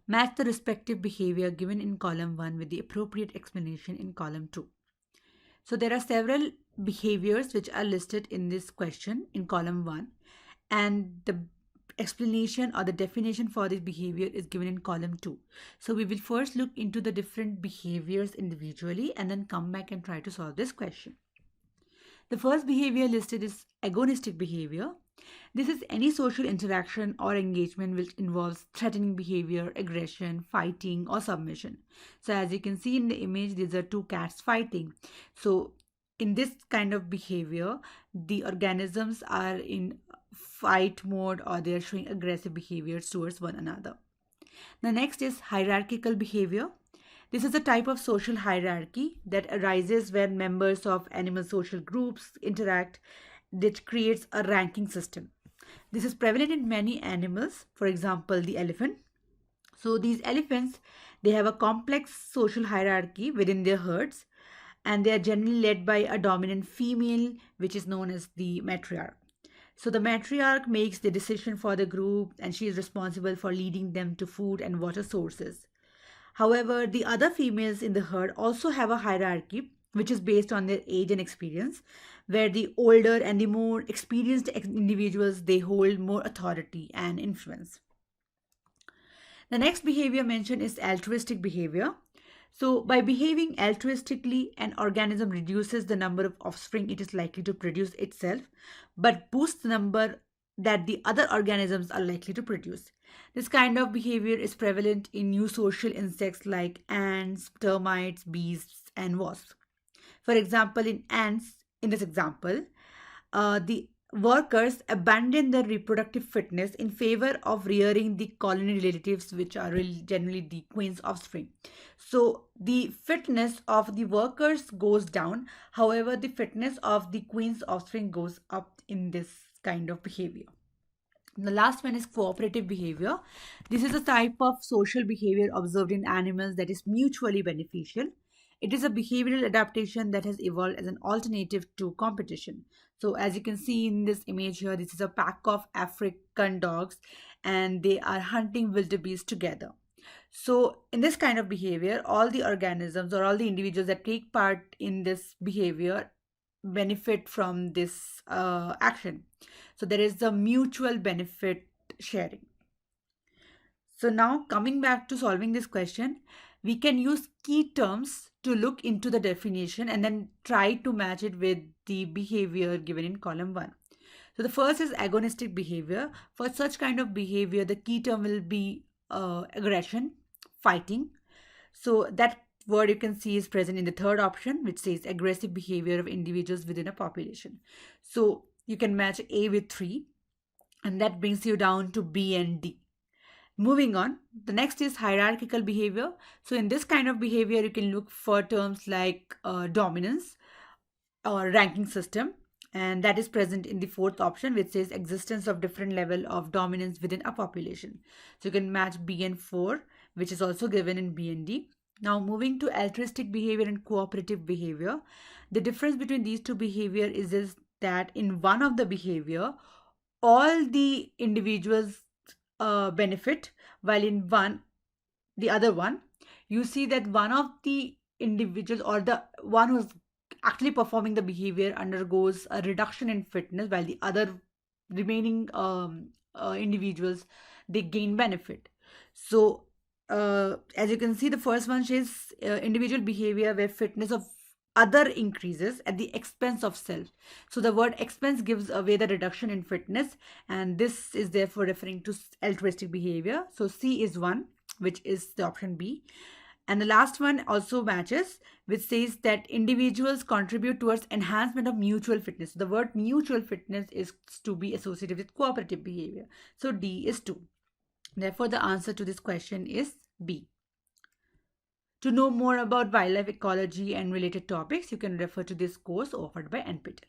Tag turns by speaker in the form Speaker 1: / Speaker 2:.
Speaker 1: Match the respective behavior given in column 1 with the appropriate explanation in column 2. So there are several behaviors which are listed in this question in column 1, and the explanation or the definition for this behavior is given in column 2. So we will first look into the different behaviors individually and then come back and try to solve this question. The first behavior listed is agonistic behavior. This is any social interaction or engagement which involves threatening behavior, aggression, fighting, or submission. So as you can see in the image, these are two cats fighting. So in this kind of behavior, the organisms are in fight mode or they are showing aggressive behaviors towards one another. The next is hierarchical behavior. This is a type of social hierarchy that arises when members of animal social groups interact, that creates a ranking system. This is prevalent in many animals, for example, the elephant. So these elephants, they have a complex social hierarchy within their herds, and they are generally led by a dominant female, which is known as the matriarch. So the matriarch makes the decision for the group, and she is responsible for leading them to food and water sources. However, the other females in the herd also have a hierarchy which is based on their age and experience, where the older and the more experienced individuals, they hold more authority and influence. The next behavior mentioned is altruistic behavior. So by behaving altruistically, an organism reduces the number of offspring it is likely to produce itself, but boosts the number that the other organisms are likely to produce. This kind of behavior is prevalent in eusocial insects like ants, termites, bees, and wasps. For example, in ants, in this example, the workers abandon their reproductive fitness in favor of rearing the colony relatives, which are generally the queen's offspring. So the fitness of the workers goes down. However, the fitness of the queen's offspring goes up in this kind of behavior. The last one is cooperative behavior. This is a type of social behavior observed in animals that is mutually beneficial. It is a behavioral adaptation that has evolved as an alternative to competition. So as you can see in this image here, this is a pack of African dogs and they are hunting wildebeest together. So in this kind of behavior, all the organisms or all the individuals that take part in this behavior benefit from this action. So there is the mutual benefit sharing. So now coming back to solving this question, we can use key terms to look into the definition and then try to match it with the behavior given in column 1. So the first is agonistic behavior. For such kind of behavior, the key term will be aggression, fighting. So that word you can see is present in the third option, which says aggressive behavior of individuals within a population. So you can match A with 3, and that brings you down to B and D. Moving on, the next is hierarchical behavior. So in this kind of behavior, you can look for terms like dominance or ranking system, and that is present in the fourth option, which says existence of different level of dominance within a population. So you can match B and 4, which is also given in B and D. Now moving to altruistic behavior and cooperative behavior, the difference between these two behavior is that in one of the behavior, all the individuals benefit, while in the other one, you see that one of the individuals or the one who's actually performing the behavior undergoes a reduction in fitness, while the other remaining individuals, they gain benefit. So as you can see, the first one says individual behavior where fitness of other increases at the expense of self. So the word expense gives away the reduction in fitness, and this is therefore referring to altruistic behavior. So C is 1, which is the option B. And the last one also matches, which says that individuals contribute towards enhancement of mutual fitness. The word mutual fitness is to be associated with cooperative behavior. So D is 2. Therefore, the answer to this question is B. To know more about wildlife ecology and related topics, you can refer to this course offered by NPTEL.